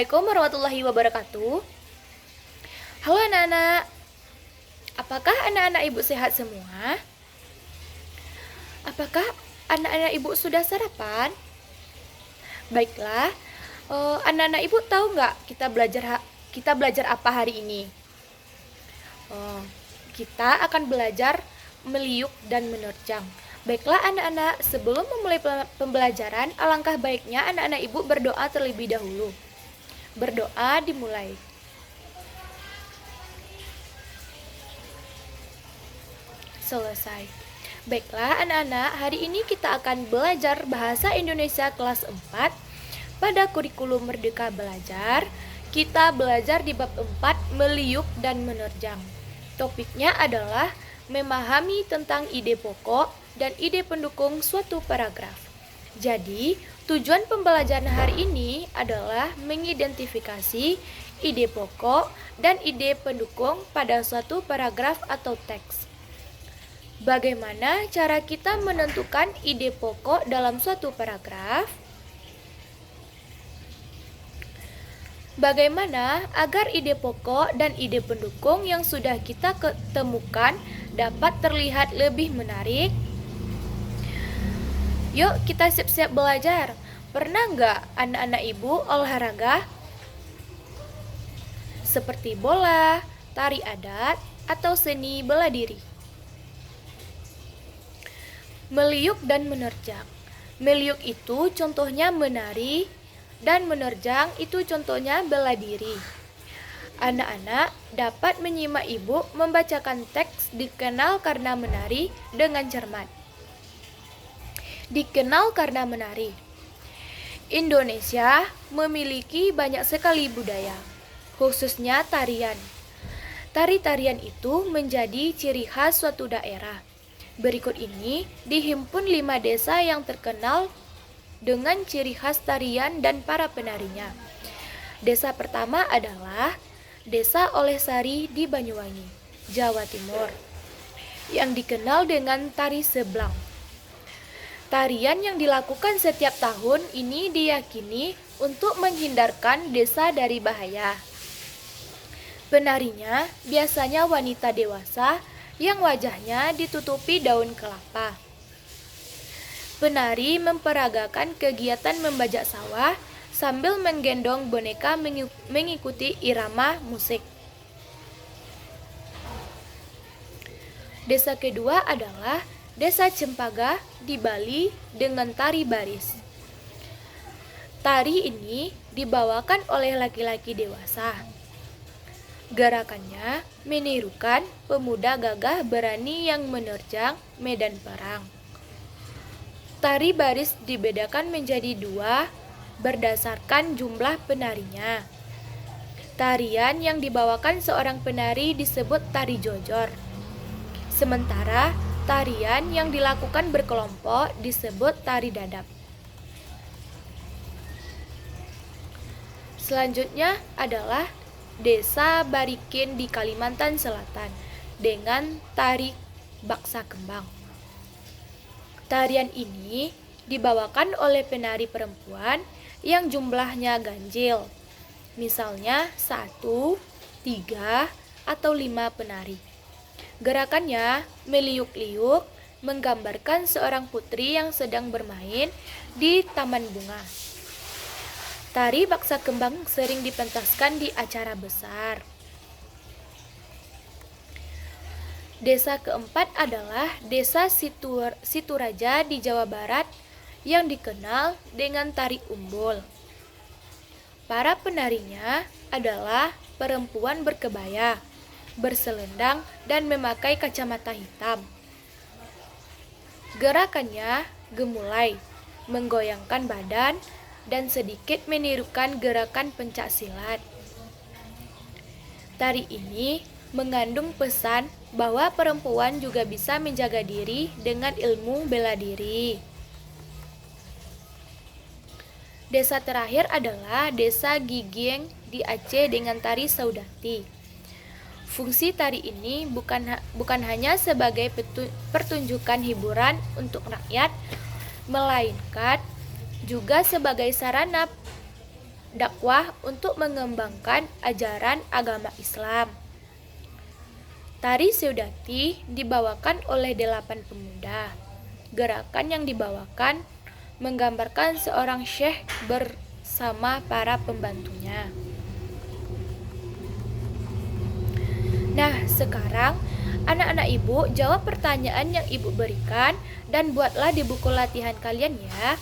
Assalamualaikum warahmatullahi wabarakatuh. Halo anak-anak, apakah anak-anak ibu sehat semua? Apakah anak-anak ibu sudah sarapan? Baiklah, anak-anak ibu tahu nggak kita belajar apa hari ini? Kita akan belajar meliuk dan menerjang. Baiklah anak-anak, sebelum memulai pembelajaran, alangkah baiknya anak-anak ibu berdoa terlebih dahulu. Berdoa dimulai. Selesai. Baiklah anak-anak, hari ini kita akan belajar Bahasa Indonesia kelas 4 pada kurikulum Merdeka Belajar. Kita belajar di bab 4, meliuk dan menerjang. Topiknya adalah memahami tentang ide pokok dan ide pendukung suatu paragraf. Jadi, tujuan pembelajaran hari ini adalah mengidentifikasi ide pokok dan ide pendukung pada suatu paragraf atau teks. Bagaimana cara kita menentukan ide pokok dalam suatu paragraf? Bagaimana agar ide pokok dan ide pendukung yang sudah kita ketemukan dapat terlihat lebih menarik? Yuk kita siap-siap belajar. Pernah nggak anak-anak ibu olahraga? Seperti bola, tari adat, atau seni bela diri. Meliuk dan menerjang. Meliuk itu contohnya menari, dan menerjang itu contohnya bela diri. Anak-anak dapat menyimak ibu membacakan teks dikenal karena menari dengan cermat. Dikenal karena menari. Indonesia memiliki banyak sekali budaya, khususnya tarian. Tari-tarian itu menjadi ciri khas suatu daerah. Berikut ini dihimpun 5 desa yang terkenal dengan ciri khas tarian dan para penarinya. Desa pertama adalah Desa Olehsari di Banyuwangi, Jawa Timur, yang dikenal dengan tari seblang. Tarian yang dilakukan setiap tahun ini diyakini untuk menghindarkan desa dari bahaya. Penarinya biasanya wanita dewasa yang wajahnya ditutupi daun kelapa. Penari memperagakan kegiatan membajak sawah sambil menggendong boneka mengikuti irama musik. Desa kedua adalah Desa Cempaka di Bali dengan tari baris. Tari ini dibawakan oleh laki-laki dewasa. Gerakannya menirukan pemuda gagah berani yang menerjang medan perang. Tari baris dibedakan menjadi 2 berdasarkan jumlah penarinya. Tarian yang dibawakan seorang penari disebut tari jojor. Sementara tarian yang dilakukan berkelompok disebut tari dadap. Selanjutnya adalah Desa Barikin di Kalimantan Selatan dengan tari baksa kembang. Tarian ini dibawakan oleh penari perempuan yang jumlahnya ganjil. Misalnya 1, 3, atau 5 penari. Gerakannya meliuk-liuk, menggambarkan seorang putri yang sedang bermain di taman bunga. Tari baksa kembang sering dipentaskan di acara besar. Desa keempat adalah Desa Situraja di Jawa Barat yang dikenal dengan tari umbul. Para penarinya adalah perempuan berkebaya, berselendang, dan memakai kacamata hitam. Gerakannya gemulai, menggoyangkan badan, dan sedikit menirukan gerakan pencak silat. Tari ini mengandung pesan bahwa perempuan juga bisa menjaga diri dengan ilmu bela diri. Desa terakhir adalah Desa Gigieng di Aceh dengan tari Saudati. Fungsi tari ini bukan hanya sebagai pertunjukan hiburan untuk rakyat, melainkan juga sebagai sarana dakwah untuk mengembangkan ajaran agama Islam. Tari Seudati dibawakan oleh 8 pemuda. Gerakan yang dibawakan menggambarkan seorang syekh bersama para pembantunya. Nah, sekarang anak-anak ibu jawab pertanyaan yang ibu berikan dan buatlah di buku latihan kalian ya.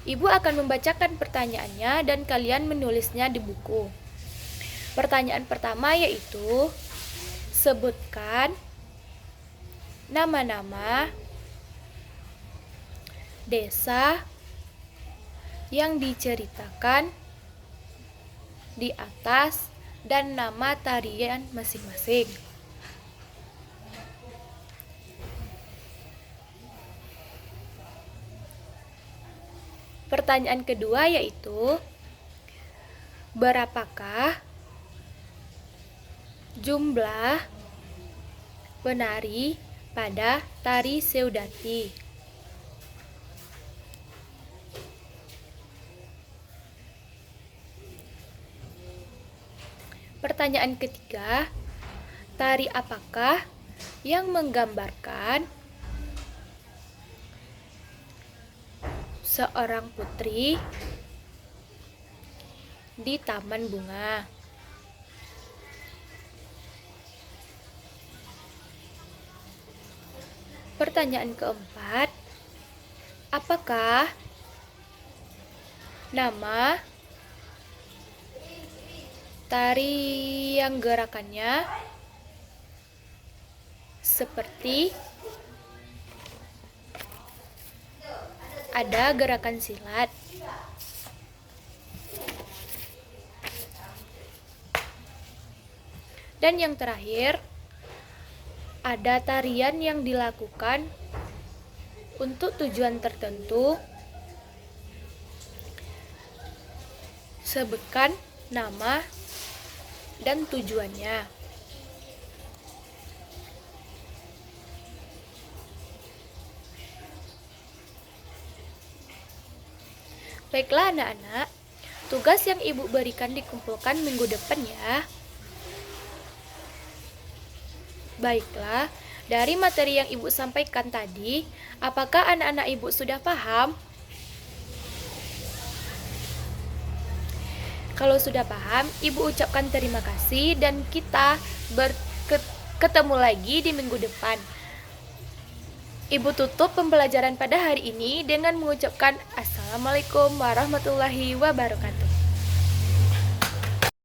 Ibu akan membacakan pertanyaannya dan kalian menulisnya di buku. Pertanyaan pertama yaitu, sebutkan nama-nama desa yang diceritakan di atas dan nama tarian masing-masing. Pertanyaan kedua yaitu, berapakah jumlah penari pada tari Seudati? Pertanyaan ketiga, tari apakah yang menggambarkan seorang putri di taman bunga? Pertanyaan keempat, apakah nama tari yang gerakannya seperti ada gerakan silat? Dan yang terakhir, ada tarian yang dilakukan untuk tujuan tertentu. Sebutkan nama dan tujuannya. Baiklah anak-anak, tugas yang ibu berikan dikumpulkan minggu depan ya. Baiklah, dari materi yang ibu sampaikan tadi, apakah anak-anak ibu sudah paham? Kalau sudah paham, ibu ucapkan terima kasih dan kita ketemu lagi di minggu depan. Ibu tutup pembelajaran pada hari ini dengan mengucapkan Assalamualaikum warahmatullahi wabarakatuh.